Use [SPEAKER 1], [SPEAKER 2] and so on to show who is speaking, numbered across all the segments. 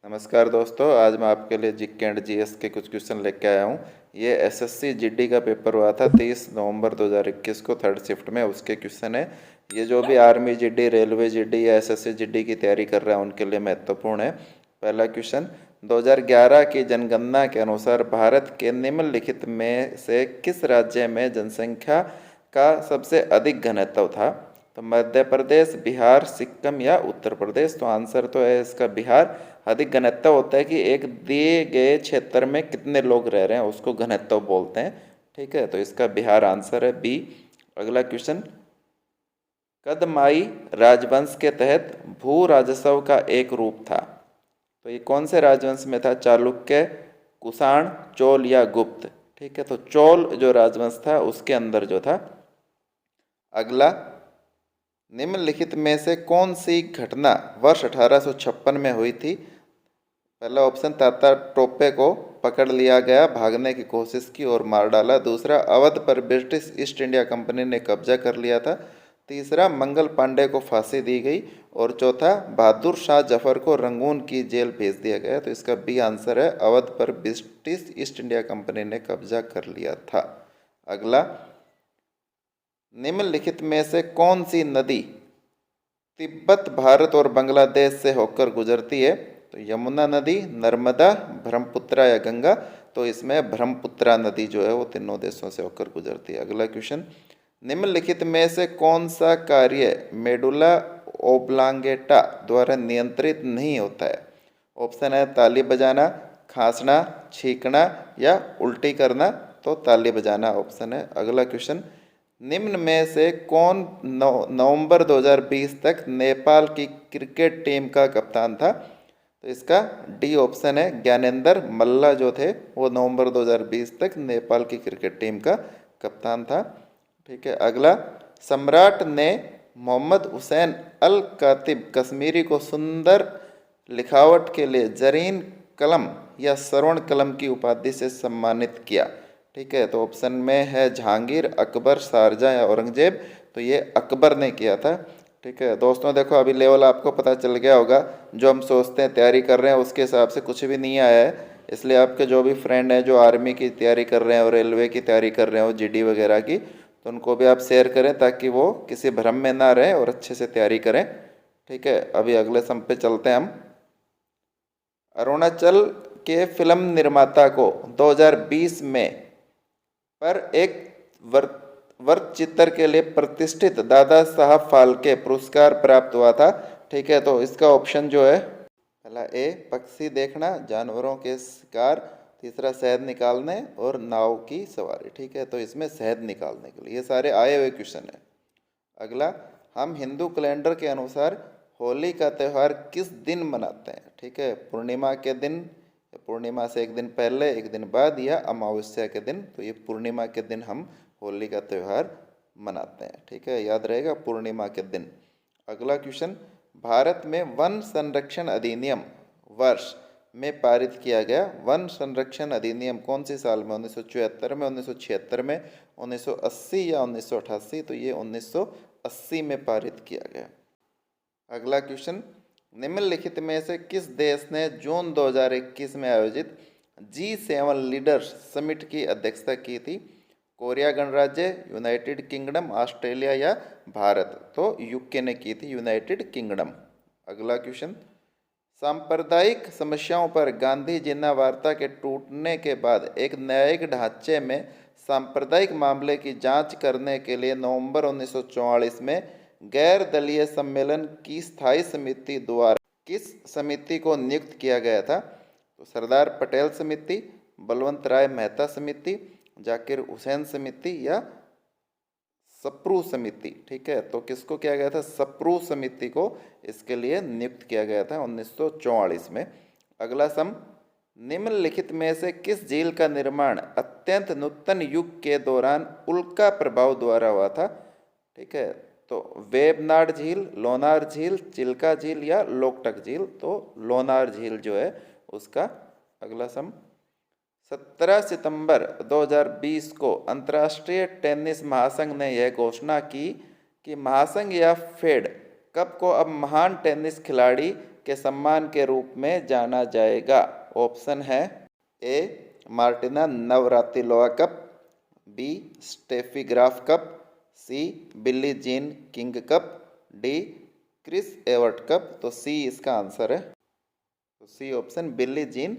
[SPEAKER 1] नमस्कार दोस्तों, आज मैं आपके लिए जीके एंड जीएस के कुछ क्वेश्चन लेके आया हूँ। ये एसएससी जीडी का पेपर हुआ था 30 नवंबर 2021 को थर्ड शिफ्ट में, उसके क्वेश्चन है। ये जो भी आर्मी जीडी, रेलवे जीडी या एसएससी जीडी की तैयारी कर रहे हैं उनके लिए महत्वपूर्ण है। पहला क्वेश्चन, 2011 की जनगणना के अनुसार भारत के निम्नलिखित में से किस राज्य में जनसंख्या का सबसे अधिक घनत्व था? तो मध्य प्रदेश, बिहार, सिक्किम या उत्तर प्रदेश। तो आंसर तो है इसका बिहार। अधिक घनत्व होता है कि एक दिए गए क्षेत्र में कितने लोग रह रहे हैं, उसको घनत्व बोलते हैं। ठीक है, तो इसका बिहार आंसर है बी। अगला क्वेश्चन, कदमाई राजवंश के तहत भू राजस्व का एक रूप था। तो ये कौन से राजवंश में था? चालुक्य, कुषाण, चोल या गुप्त। ठीक है, तो चोल जो राजवंश था उसके अंदर जो था। अगला, निम्नलिखित में से कौन सी घटना वर्ष 1856 में हुई थी? पहला ऑप्शन, तात्या टोपे को पकड़ लिया गया, भागने की कोशिश की और मार डाला। दूसरा, अवध पर ब्रिटिश ईस्ट इंडिया कंपनी ने कब्जा कर लिया था। तीसरा, मंगल पांडे को फांसी दी गई। और चौथा, बहादुर शाह जफर को रंगून की जेल भेज दिया गया। तो इसका बी आंसर है, अवध पर ब्रिटिश ईस्ट इंडिया कंपनी ने कब्जा कर लिया था। अगला, निम्नलिखित में से कौन सी नदी तिब्बत, भारत और बांग्लादेश से होकर गुजरती है? तो यमुना नदी, नर्मदा, ब्रह्मपुत्रा या गंगा। तो इसमें ब्रह्मपुत्रा नदी जो है वो तीनों देशों से होकर गुजरती है। अगला क्वेश्चन, निम्नलिखित में से कौन सा कार्य मेडुला ओब्लांगेटा द्वारा नियंत्रित नहीं होता है? ऑप्शन है ताली बजाना, खांसना, छींकना या उल्टी करना। तो ताली बजाना ऑप्शन है। अगला क्वेश्चन, निम्न में से कौन नवंबर 2020 तक नेपाल की क्रिकेट टीम का कप्तान था? तो इसका डी ऑप्शन है, ज्ञानेंद्र मल्ला जो थे वो नवंबर 2020 तक नेपाल की क्रिकेट टीम का कप्तान था। ठीक है, अगला, सम्राट ने मोहम्मद हुसैन अल कातिब कश्मीरी को सुंदर लिखावट के लिए जरीन कलम या श्रवण कलम की उपाधि से सम्मानित किया। ठीक है, तो ऑप्शन में है जहांगीर, अकबर, शारजहाँ या औरंगजेब। तो ये अकबर ने किया था। ठीक है दोस्तों, देखो अभी लेवल आपको पता चल गया होगा। जो हम सोचते हैं तैयारी कर रहे हैं उसके हिसाब से कुछ भी नहीं आया है। इसलिए आपके जो भी फ्रेंड हैं जो आर्मी की तैयारी कर रहे हैं और रेलवे की तैयारी कर रहे हो, जीडी वगैरह की, तो उनको भी आप शेयर करें ताकि वो किसी भ्रम में ना रहें और अच्छे से तैयारी करें। ठीक है, अभी अगले सम पे चलते हैं हम। अरुणाचल के फिल्म निर्माता को 2020 में पर एक वर्ग चित्र के लिए प्रतिष्ठित दादा साहब फाल्के पुरस्कार प्राप्त हुआ था। ठीक है, तो इसका ऑप्शन जो है, पहला ए पक्षी देखना, जानवरों के शिकार, तीसरा शहद निकालने और नाव की सवारी। ठीक है, तो इसमें शहद निकालने के लिए, ये सारे आए हुए क्वेश्चन है। अगला, हम हिंदू कैलेंडर के अनुसार होली का त्यौहार किस दिन मनाते हैं? ठीक है, पूर्णिमा के दिन, पूर्णिमा से एक दिन पहले, एक दिन बाद या अमावस्या के दिन। तो ये पूर्णिमा के दिन हम होली का त्यौहार मनाते हैं। ठीक है, याद रहेगा, पूर्णिमा के दिन। अगला क्वेश्चन, भारत में वन संरक्षण अधिनियम वर्ष में पारित किया गया। वन संरक्षण अधिनियम कौन सी साल में? 1974 में, 1976 में, 1980 या 1988? तो ये 1980 में पारित किया गया। अगला क्वेश्चन, निम्नलिखित में से किस देश ने जून 2021 में आयोजित G7 लीडर्स समिट की अध्यक्षता की थी? कोरिया गणराज्य, यूनाइटेड किंगडम, ऑस्ट्रेलिया या भारत? तो यूके ने की थी, यूनाइटेड किंगडम। अगला क्वेश्चन, सांप्रदायिक समस्याओं पर गांधी जिन्ना वार्ता के टूटने के बाद एक न्यायिक ढांचे में सांप्रदायिक मामले की जांच करने के लिए नवंबर 1944 में गैर दलीय सम्मेलन की स्थायी समिति द्वारा किस समिति को नियुक्त किया गया था? तो सरदार पटेल समिति, बलवंत राय मेहता समिति, जाकिर हुसैन समिति या सप्रू समिति। ठीक है, तो किसको किया गया था? सप्रू समिति को इसके लिए नियुक्त किया गया था 1944 में। अगला सम, निम्नलिखित में से किस झील का निर्माण अत्यंत नूतन युग के दौरान उल्का प्रभाव द्वारा हुआ था? ठीक है, तो वेबनाड झील, लोनार झील, चिल्का झील या लोकटक झील? तो लोनार झील जो है उसका। अगला सम, 17 सितंबर 2020 को अंतर्राष्ट्रीय टेनिस महासंघ ने यह घोषणा की कि महासंघ या फेड कप को अब महान टेनिस खिलाड़ी के सम्मान के रूप में जाना जाएगा? ऑप्शन है A Martina Navratilova cup, B Steffi Graf cup, C Billie Jean King cup, D Chris Evert cup. तो सी इसका आंसर है। तो C option Billie Jean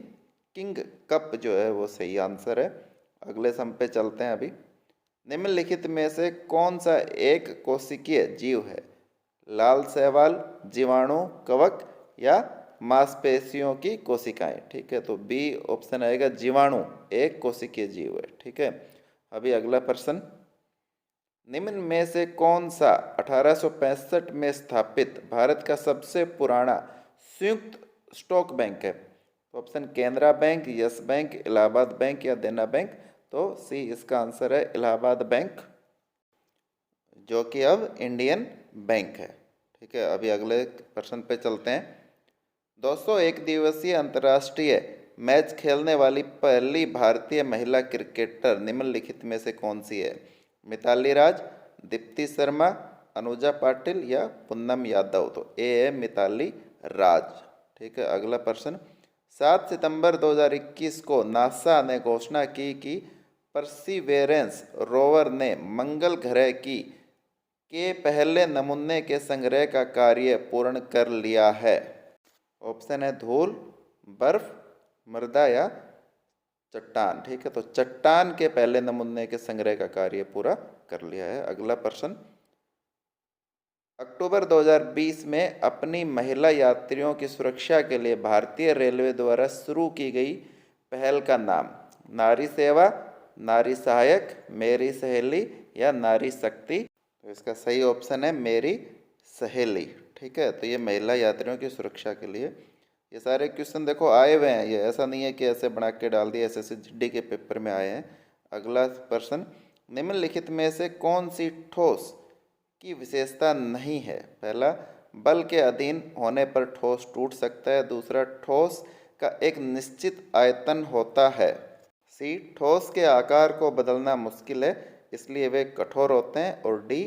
[SPEAKER 1] King cup जो है वो सही आंसर है। अगले सम पे चलते हैं अभी। निम्नलिखित में से कौन सा एक कोशिकीय जीव है? लाल शैवाल, जीवाणु, कवक या मांसपेशियों की कोशिकाएं। ठीक है, तो बी ऑप्शन आएगा, जीवाणु एक कोशिकीय जीव है। ठीक है, अभी अगला प्रश्न। निम्न में से कौन सा 1865 में स्थापित भारत का सबसे पुराना संयुक्त स्टॉक बैंक है? तो option Canara bank, yes bank, Allahabad bank या देना बैंक। तो सी इसका आंसर है इलाहाबाद बैंक, जो कि अब इंडियन बैंक है। ठीक है, अभी अगले प्रश्न पे चलते हैं। दोस्तों, एक दिवसीय अंतर्राष्ट्रीय मैच खेलने वाली पहली भारतीय महिला क्रिकेटर निम्नलिखित में से कौन सी है? मिताली राज, दीप्ति शर्मा, अनुजा पाटिल या पूनम यादव। तो ए है मिताली राज। ठीक है, अगला प्रश्न। 7 सितंबर 2021 को नासा ने घोषणा की कि परसिवेरेंस रोवर ने मंगल ग्रह की के पहले नमूने के संग्रह का कार्य पूर्ण कर लिया है। ऑप्शन है धूल, बर्फ, मृदा या चट्टान। ठीक है, तो चट्टान के पहले नमूने के संग्रह का कार्य पूरा कर लिया है। अगला प्रश्न। अक्टूबर 2020 में अपनी महिला यात्रियों की सुरक्षा के लिए भारतीय रेलवे द्वारा शुरू की गई पहल का नाम? नारी सेवा, नारी सहायक, मेरी सहेली या नारी शक्ति। तो इसका सही ऑप्शन है मेरी सहेली। ठीक है, तो ये महिला यात्रियों की सुरक्षा के लिए ये सारे क्वेश्चन देखो आए हुए हैं। ये ऐसा नहीं है कि ऐसे बना के डाल दिए, ऐसे जीडी के पेपर में आए हैं। अगला प्रश्न। निम्नलिखित में से कौन सी ठोस की विशेषता नहीं है? पहला, बल के अधीन होने पर ठोस टूट सकता है। दूसरा, ठोस का एक निश्चित आयतन होता है। सी, ठोस के आकार को बदलना मुश्किल है इसलिए वे कठोर होते हैं। और डी,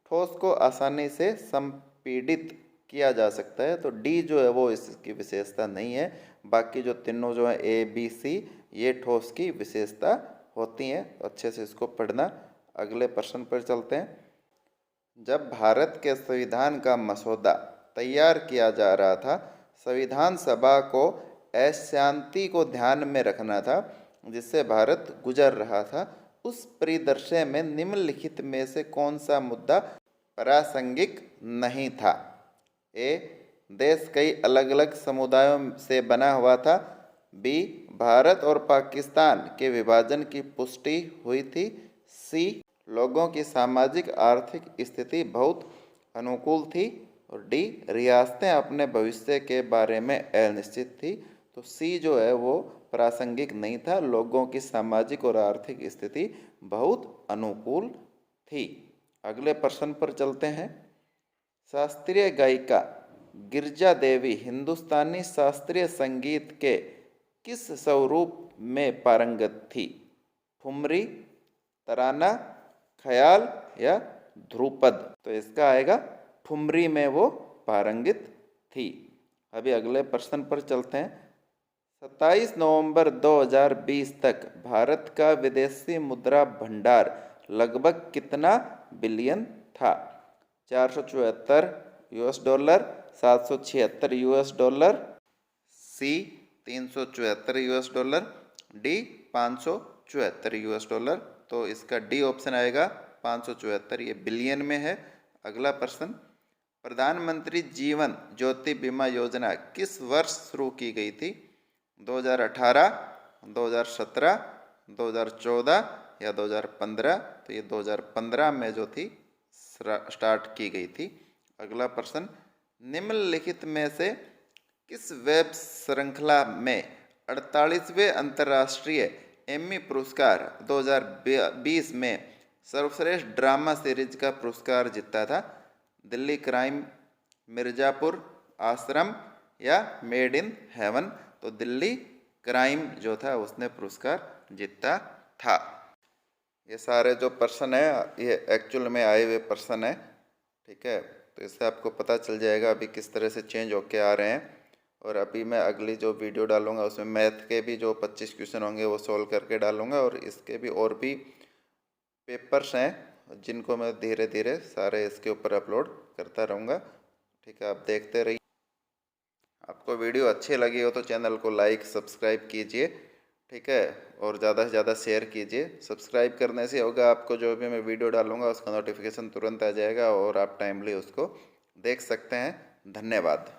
[SPEAKER 1] ठोस को आसानी से संपीड़ित किया जा सकता है। तो डी जो है वो इसकी विशेषता नहीं है। बाकी जो तीनों जो है ए बी सी ये ठोस की विशेषता होती हैं। अच्छे से इसको पढ़ना। अगले प्रश्न पर चलते हैं। जब भारत के संविधान का मसौदा तैयार किया जा रहा था, संविधान सभा को अशांति को ध्यान में रखना था जिससे भारत गुजर रहा था। उस परिदृश्य में निम्नलिखित में से कौन सा मुद्दा प्रासंगिक नहीं था? ए, देश कई अलग अलग समुदायों से बना हुआ था। बी, भारत और पाकिस्तान के विभाजन की पुष्टि हुई थी। सी, लोगों की सामाजिक आर्थिक स्थिति बहुत अनुकूल थी। और डी, रियासतें अपने भविष्य के बारे में अनिश्चित थी। तो सी जो है वो प्रासंगिक नहीं था, लोगों की सामाजिक और आर्थिक स्थिति बहुत अनुकूल थी। अगले प्रश्न पर चलते हैं। शास्त्रीय गायिका गिरिजा देवी हिंदुस्तानी शास्त्रीय संगीत के किस स्वरूप में पारंगत थी? ठुमरी, तराना, ख्याल या ध्रुपद। तो इसका आएगा ठुमरी में वो पारंगित थी। अभी अगले प्रश्न पर चलते हैं। 27 नवंबर 2020 तक भारत का विदेशी मुद्रा भंडार लगभग कितना बिलियन था? 474 यूएस डॉलर, 776 यूएस डॉलर, सी 374 US dollar, D 574 US dollar. तो इसका डी ऑप्शन आएगा 574, ये बिलियन में है। अगला प्रश्न। प्रधानमंत्री जीवन ज्योति बीमा योजना किस वर्ष शुरू की गई थी? 2018, 2017, 2014 या 2015। तो ये 2015 में जो थी स्टार्ट की गई थी। अगला प्रश्न। निम्नलिखित में से किस वेब श्रृंखला में 48वें अंतर्राष्ट्रीय एमी पुरस्कार 2020 में सर्वश्रेष्ठ ड्रामा सीरीज का पुरस्कार जीता था? दिल्ली क्राइम, मिर्जापुर, आश्रम या मेड इन हेवन। तो दिल्ली क्राइम जो था उसने पुरस्कार जीता था। ये सारे जो प्रश्न है ये एक्चुअल में आए हुए प्रश्न है। ठीक है, तो इससे आपको पता चल जाएगा अभी किस तरह से चेंज होके आ रहे हैं। और अभी मैं अगली जो वीडियो डालूँगा उसमें मैथ के भी जो 25 क्वेश्चन होंगे वो सॉल्व करके डालूँगा, और इसके भी और भी पेपर्स हैं जिनको मैं धीरे धीरे सारे इसके ऊपर अपलोड करता रहूँगा। ठीक है, आप देखते रहिए। आपको वीडियो अच्छी लगी हो तो चैनल को लाइक सब्सक्राइब कीजिए। ठीक है, और ज़्यादा से ज़्यादा शेयर कीजिए। सब्सक्राइब करने से होगा आपको जो भी मैं वीडियो डालूँगा उसका नोटिफिकेशन तुरंत आ जाएगा और आप टाइमली उसको देख सकते हैं। धन्यवाद।